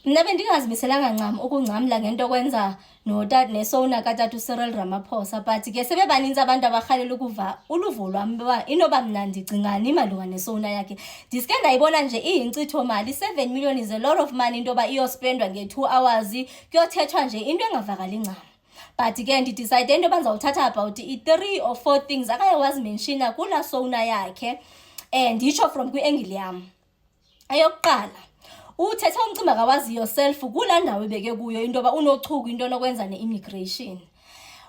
Mina bendingazimiselanga ncam ukungcamla ngento kwenza nesowuna katata uCyril Ramaphosa, but ke sebebaninzi abantu abarhalela ukuva uluvo lwam uba inoba mna ndicingani malunga nesowuna yakhe. Ndiske ndayibona nje iyinkcitho mali, 7 million is a lot of money into yoba iyospendwa nge-2 hours kuyothethwa nje into engavakali ncam. But ke ndidicide into yoba ndizawuthatha about i-3 or 4 things akaye wazimenshina kulaa sowuna yakhe, nditsho from kwi-angle yam. Eyokuqala, uthethe umcimbi akawazi yourself kulaa ndawo ebeke kuyo into yoba unochuku into nokwenza ne-immigration.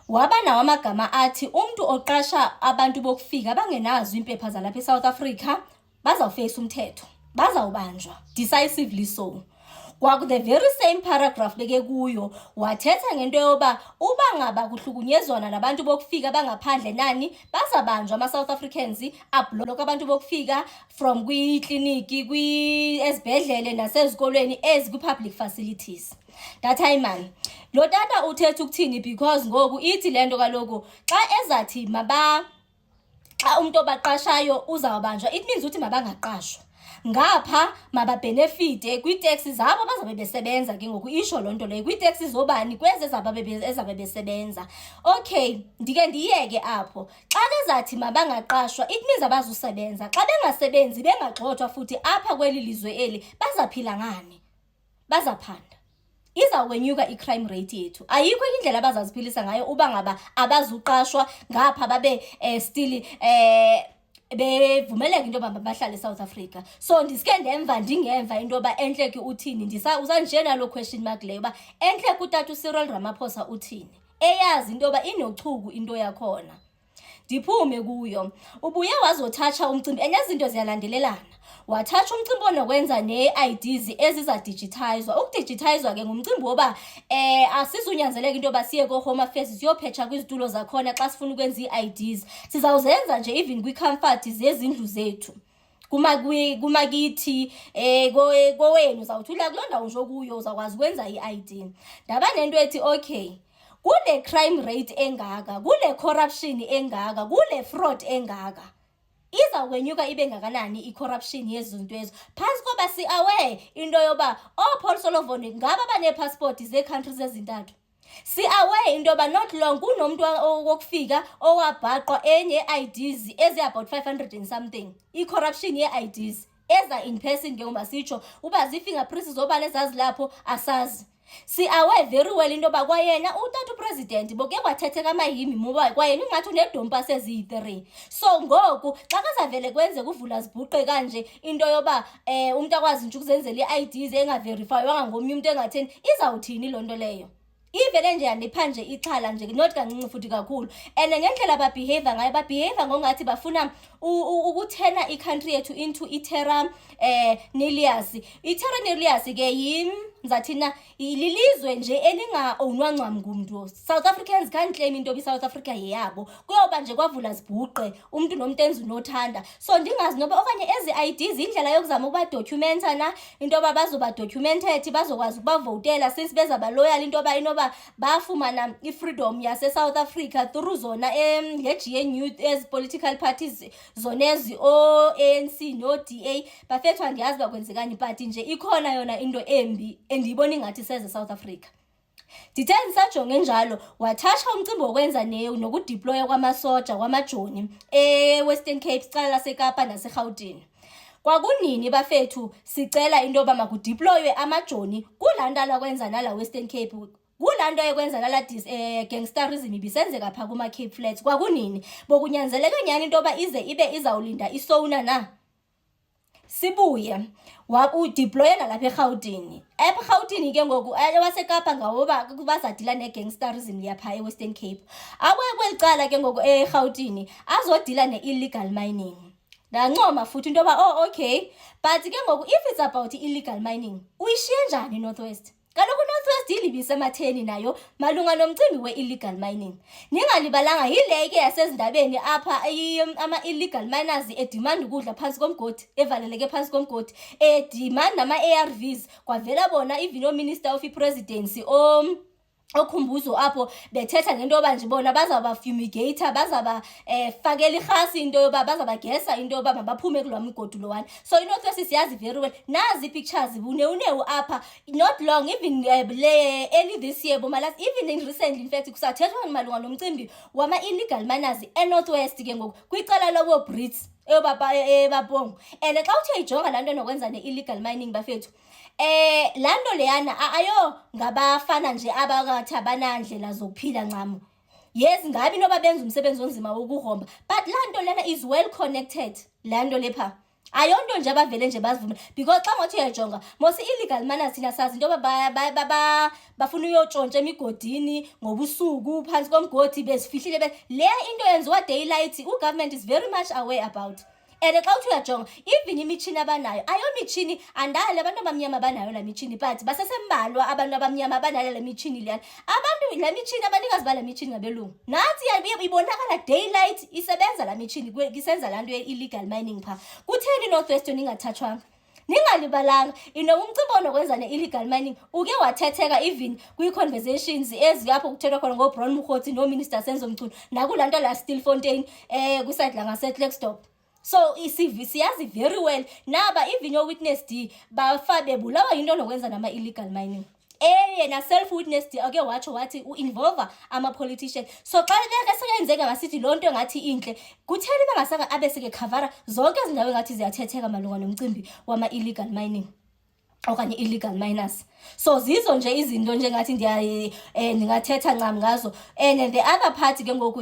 Waba nawo amagama athi umntu oqasha abantu bokufika bangenazo iimpepha zalapha eSouth Africa bazawufeyisa umthetho, bazawubanjwa decisively so. Kwaku-the very same paragraph beke kuyo wathetha ngento yoba uba ngaba kuhlukunyezwana nabantu bokufika bangaphandle nani bazabanjwa ama-South Africans abhlokha abantu bokufika from kwiikliniki, ezibhedlele nasezikolweni ezikwi-public facilities. Ndathi hayi man, lo tata uthetha ukuthini, because ngoku ithi le nto kaloku xa ezathi xa umntu obaqashayo uzawubanjwa, it means uthi mabangaqashwa ngapha mababhenefite kwiiteksi zabo bazabe besebenza. Ke ngoku isho loo nto leyo kwiiteksi zobani? Kwezi ezabe besebenza. Okay, ndike ndiyeke apho. Xa bezathi mabangaqashwa it means abazusebenza. Xa bengasebenzi bengagxothwa futhi apha kweli lizwe eli bazaphila ngani? Bazaphanda. Izawunyuka i-crime rate yethu. Ayikho indlela abazaziphilisa ngayo uba ngaba abazuqashwa ngapha babe still bevumeleka into yoba bahlale eSouth Africa. So ndiske ndingemva into yoba entle ke uthini. Uzanditshe naloo question mark leyo uba entle kutata uCyril Ramaphosa uthini, eyazi into yoba inochuku into yakhona. Ndiphume kuyo. Ubuye wazothatsha umcimbi, enye izinto ziyalandelelana. Wathatsha umcimbi onokwenza nee-IDs ezizadigitayizwa. Ukudigitayizwa ke ngumcimbi woba asizunyanzeleka into yoba siye ko-Home Affairs siyophetsha kwizitulo zakhona xa sifuna ukwenza ii-IDs. Sizawuzenza nje even kwii-comfort zezindlu zethu. Kumakithi kowenu uzawuthula kuloo ndawo nje okuyo uzawukwazi ukwenza i-ID. Ndaba nento ethi okay, kule crime rate engaka, kule corruption engaka, kule fraud engaka, izawunyuka ibe ngakanani i-corruption yezinto ezo? Phantsi koba si-aware into yoba Paul Solomon ngaba banee-passport zee-countries ezintathu. Si-aware into yoba not long kunomntu wokufika owabhaqwa enye IDs ezi-about 500 and something. I-corruption yee-IDs eza in person ke ngoba sitsho uba zii-fingerprints zobani ezazilapho asazi. Si-aware very well into yoba kwayena utata upresident boke kwathetheka amahimi moba kwayena ingathi unedompa seziyi-3. So ngoku xa kazavele kwenze kuvula zibhuqe kanje into yoba umntu akwazi nje ukuzenzela ii-IDs engaverifywanga ngomnye umntu engatheni, izawuthini loo nto leyo? Ivele nje yandipha nje ixhala nje, not kancinci futhi kakhulu. And ngendlela babehave ngayo, babehave ngongathi bafuna ukuthena i-country yethu into i-terra nullius. I-terra nullius ke ndizathina lilizwe nje elinga-ownwa ncam ngumntu. South Africans can't claim into bi-South Africa yeyabo. Kuyoba nje kwavula zibhuqe umntu nomntu enza unothanda. So ndingazi noba okanye ezi IDs indlela yokuzama ukuba documenta na into yoba bazoba documented, bazokwazi ukubavotela since bezaba loyal into yoba inoba bafumana i-freedom yase-South Africa through zona nge-GNU ezi-political parties zonezi o-ANC no-DA. Bafethwa ndiyazi bakwenzekani, but nje ikhona yona into embi endiyibona ingathi seze South Africa. Ndithe ndisajonge njalo wathatsha umcimbi wokwenza nokudeploya kwamasoja kwamajoni e-Western Cape, cala laseKapa naseGauteng. Kwakunini bafethu sicela into yoba makudeploywe amajoni kulaa nto alakwenza nala Western Cape, kulaa nto yokwenza nala gangsterism ibisenzeka phaa kuma-Cape Flats. Kwakunini bokunyanzeleka nyani into yoba ize ibe izawulinda isowuna na? Sibuye udeploye nalapha eGauteng. Apha eGauteng ke ngoku waseKapa ngawoba bazadila ne-gangsterism yapha e-Western Cape. Abuye kweli cala ke ngoku eGauteng azodila ne-illegal mining. Ndancoma futhi into yoba okay, but ke ngoku if it's about illegal mining uyishiye njani North West? Kaloku North West ilibise ematheni nayo malunga nomcimbi we-illegal mining. Ningalibalanga yile ke yasezindabeni apha ama-illegal miners edemand ukudla phansi komgodi, evaleleke phansi komgodi, edemand nama-ARVs. Kwavela bona even o-Minister of i-Presidency okhumbuzo apho bethetha ngento yoba nje bona bazawuba fumigator, bazawuba fakela irhasi into yoba bazawubagesa into yoba mabaphume kulwam igodulo one. So iNorth-West siyazi very well. Nazi ii-pictures bunewunewu apha, not long, even early this year bomalas, even in recently in fact kusathethwa malunga nomcimbi wama-illegal miners eNorth-West ke ngoku kwicala lobo-Brits eBapongo. And xa uthe ijonga laa nto nokwenza ne-illegal mining bafethu, laa nto leyana ayo ngabafana nje abakathi abanandlela zokuphila ncamo. Yes, ngabi noba benza umsebenzi onzima wokugromba, but laa nto lena is well connected. Laa nto lepha ayonto nje abavele nje bazivumela, because xa ngothi uyajonga mos illegal miners thina sazi into yoba bafuna uyotshontsha emigodini ngobusuku phansi komgodi bezifihlile. Leya into yenziwa daylight, ugovernment is very much aware about. And xa uthi uyajonga even imitshini abanayo ayo mitshini andali abantu abamnyama abanayo la mitshini, but basesembalwa abantu abamnyama abanayo la mitshini leyana. Abantu la mitshini abanikazi bala mitshini ngabelungu nathi ibonakala daylight isebenza la mitshini isenza laa nto ye-illegal mining phaa. Kutheni iNorth-West ningathathwanga? Ningalibalanga umcimbi onokwenza ne-illegal mining uke wathetheka even kwii-conversations eziyapho kuthethwa khona ngoBron Mokgotsi noMinister Senzo Mchunu nakulaa nto la Stilfontein kwiside langaseKlerksdorp. So isivi siyazi very well naba even your witness D bafa bebulawa into nokwenza nama-illegal mining. Na self-witness D ake watsho wathi u-involve ama-politician. So xa ke sekenzeka ngasithi loo nto engathi intle, kutheni bangasanga abe seke khavara zonke izindawo engathi ziyathetheka malunga nomcimbi wama-illegal mining okanye illegal miners. So zizo nje izinto nje ngathi ndingathetha ncam ngazo. And the other part ke ngoku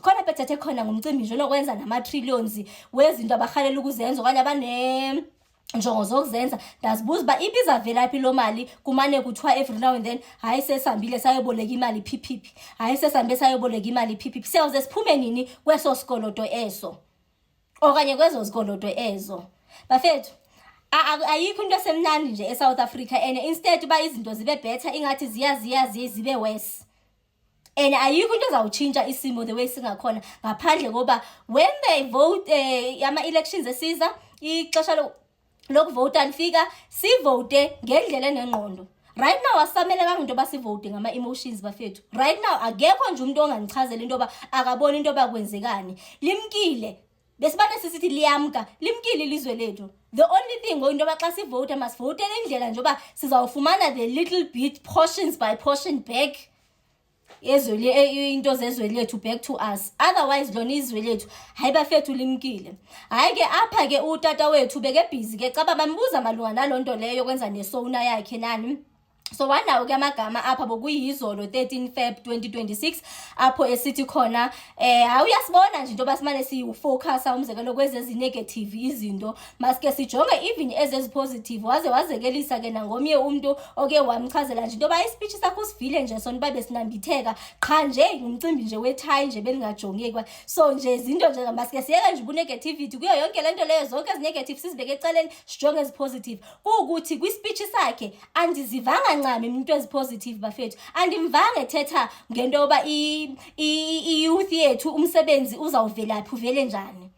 khona bethethe khona ngumcimbi nje onokwenza nama-trillions wezinto abarhalela ukuzenza okanye abanenjongo zokuzenza. Ndazibuza uba ibizavela phi loo mali kumane kuthiwa every now and then hayi sesihambile sayoboleka imali PPP, hayi sesambe sayoboleka imali PPP. Siyawuze siphume nini kweso sikoloto eso okanye kwezo zikoloto ezo bafethu? Ayikho into esemnandi nje eSouth Africa, and instead uba izinto zibe better ingathi zibe worse. And ayikho into ezawutshintsha isimo the way singakhona ngaphandle koba when they vote ama-elections esiza ixesha lokuvota lifika sivote ngendlela enengqondo. Right now asamelekanga into yoba sivote ngama-emotions bafethu. Right now akekho nje umuntu ongandichazela into yoba akaboni into yoba kwenzekani. Limkile besibane sisithi liyamka, limkile ilizwe lethu. The only thing into yoba xa sivote masivotele indlela nje yoba sizawufumana the little bit portions by portion back into zezwe lethu back to us. Otherwise lona izwe lethu hayi bafethu limkile. Hayi ke apha ke utata wethu beke busy ke xa bambuza malunga naloo nto leyo yokwenza nesowuna yakhe nani. So wanawo ke amagama apha bokuyizolo 13 Feb 2026 apho esithi khona awuyasibona nje into basimane siyufocus umzekelo kwezezi negative izinto, maske sijonge even ezezi positive. Wazekelisa ke nangomnye umuntu oke wamchazela nje into ba ispeech sakho sivile nje sona babe sinambitheka qha nje umcimbi nje wethayi nje belingajongeki. So nje izinto nje maske siyeka nje unegativity kuyo yonke lento leyo, zonke ezinegative sizibeke eceleni sijonge ezipositive. Kuukuthi kwispeech sakhe andizivanga ncame into ezipositive bafethu, andimvanga ethetha ngento yoba i-youth yethu umsebenzi uzawuvelaphi uvele njani.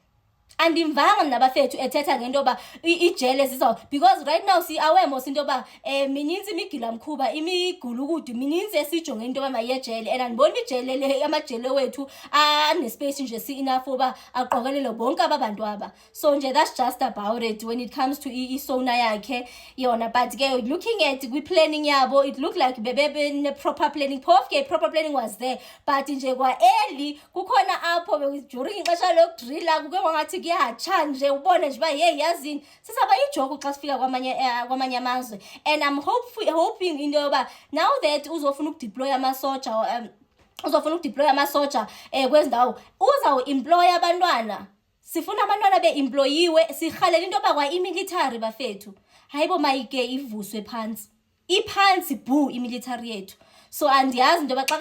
Andimvanga mna bafethu ethetha ngento yoba ijele zizaw, because right now si-aware mos into yoba mininzi imigila mkhuba imigulukudu mininzi esijonge into yoba mayejele. And andiboni ijele amajele wethu anespace nje si-enough yoba aqokelele bonke aba bantu aba. So nje that's just about it when it comes to isowuna yakhe yona. But ke looking at kwi-planning yabo it looked like bebe-proper planning. Phofu ke proper planning was there, but nje kwa early kukhona apho during ixesha lokudrilla kuke kwangathi kuyatsha nje ubone nje uba yeyi yazini sisaba ijoku xa sifika kwamanye amazwe. And I'm hoping into yoba now that uzofuna ukudeploya amasoja kwezi ndawo uzawuemploya abantwana. Sifuna abantwana be-employiwe, sirhalela into yoba kwa imilitary bafethu hayibo mayike ivuswe phansi, iphansi bhu imilitary yethu. So andiyazi into yoba xa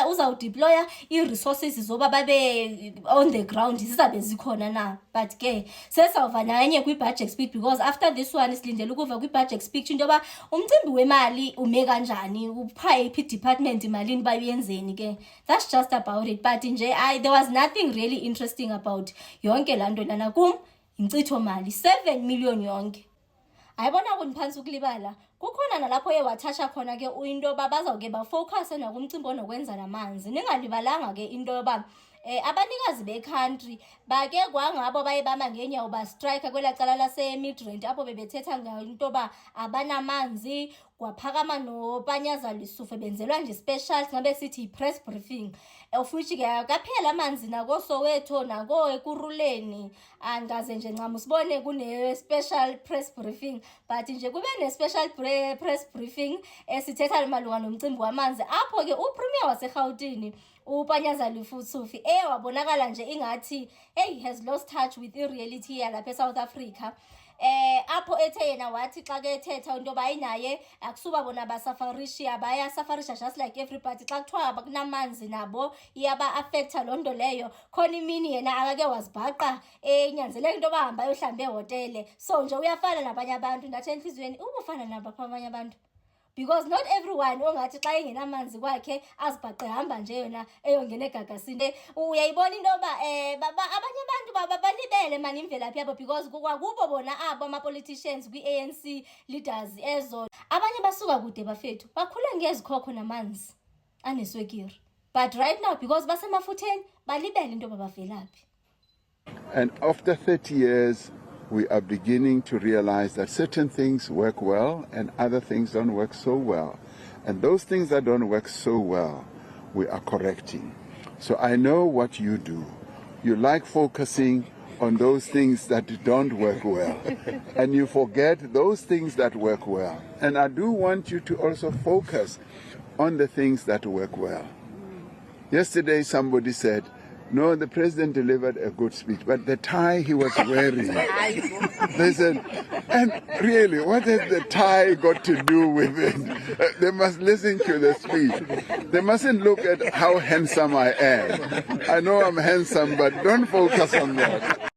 uzawudeploya ii-resources zoba babe on the ground zizabe zikhona na. But ke sesawuva nanye kwi-budget speech, because after this one silindele ukuva kwi-budget speech into yoba umcimbi wemali ume kanjani, upha iphi department imalini bayenzeni ke. That's just about it. But nje there was nothing really interesting about yonke laa nto lana kum. Yinkcitho mali 7 million yonke. ayibona kuniphansi ukulibala kukhona nalapho ewathasha khona ke into yoba bazawuke bafocuse nakumcimbi onokwenza namanzi. Ningalibalanga ke into yoba abanikazi becountry bake kwangabo baye bama ngenyawo bastrike kwelaa cala lase-Midrand apho bebethetha ngayo into yoba abanamanzi. Kwaphakama noPanyaza Lesufi benzelwa nje special singabe sithi yi-press briefing of which ke akaphela amanzi nakoSoweto nako-Ekurhuleni. Andikaze nje ncam usibone kune-special press briefing but nje kube ne-special press briefing esithetha malunga nomcimbi wamanzi apho ke uPremier waseRhawutini uPanyaza Lesufi wabonakala nje ingathi has lost touch with i-reality yalapha eSouth Africa. Apho ethe yena wathi xa ke ethetha into yoba ayinaye akusuba bona basafarishi abayasafarisha just like everybody. Xa kuthiwa kunamanzi nabo iyaba-affecta loo nto leyo. Khona imini yena akake wazibhaqa enyanzeleka into yoba hamba ayohlamba ehotele. So nje uyafana nabanye abantu. Ndathi entliziyweni ubufana nabo apha abanye abantu, because not everyone ongathi xa engenamanzi kwakhe azibhaqe hamba nje yona eyongena egagasini. Uyayibona into yoba abanye abantu balibele mani imvelaphi yabo, because kwakubo bona abo ama-politicians kwi-ANC leaders ezo. Abanye basuka kude bafethu bakhule ngezikhokho namanzi aneswekire, but right now because basemafutheni balibele into yoba bavelaphi. And after 30 years, we are beginning to realize that certain things work well and other things don't work so well. And those things that don't work so well, we are correcting. So I know what you do. You like focusing on those things that don't work well. And you forget those things that work well. And I do want you to also focus on the things that work well. Yesterday somebody said, no, the president delivered a good speech, but the tie he was wearing. They said, and really, what has the tie got to do with it? They must listen to the speech. They mustn't look at how handsome I am. I know I'm handsome, but don't focus on that.